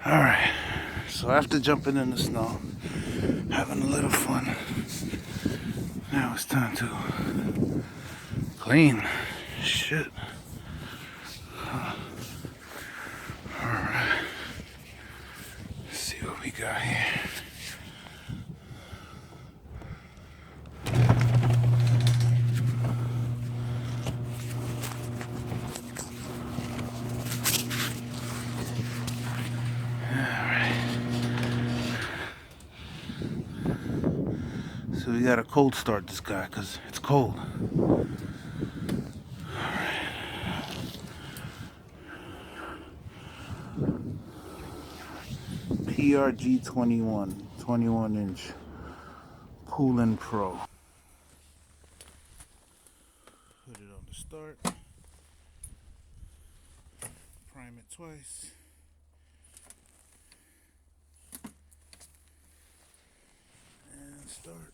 Alright, so after jumping in the snow, having a little fun, now it's time to clean. Shit. Alright, let's see what we got here. So we gotta cold start this guy because it's cold. PRG 21 inch Poulan Pro. Put it on the start. Prime it twice. And start.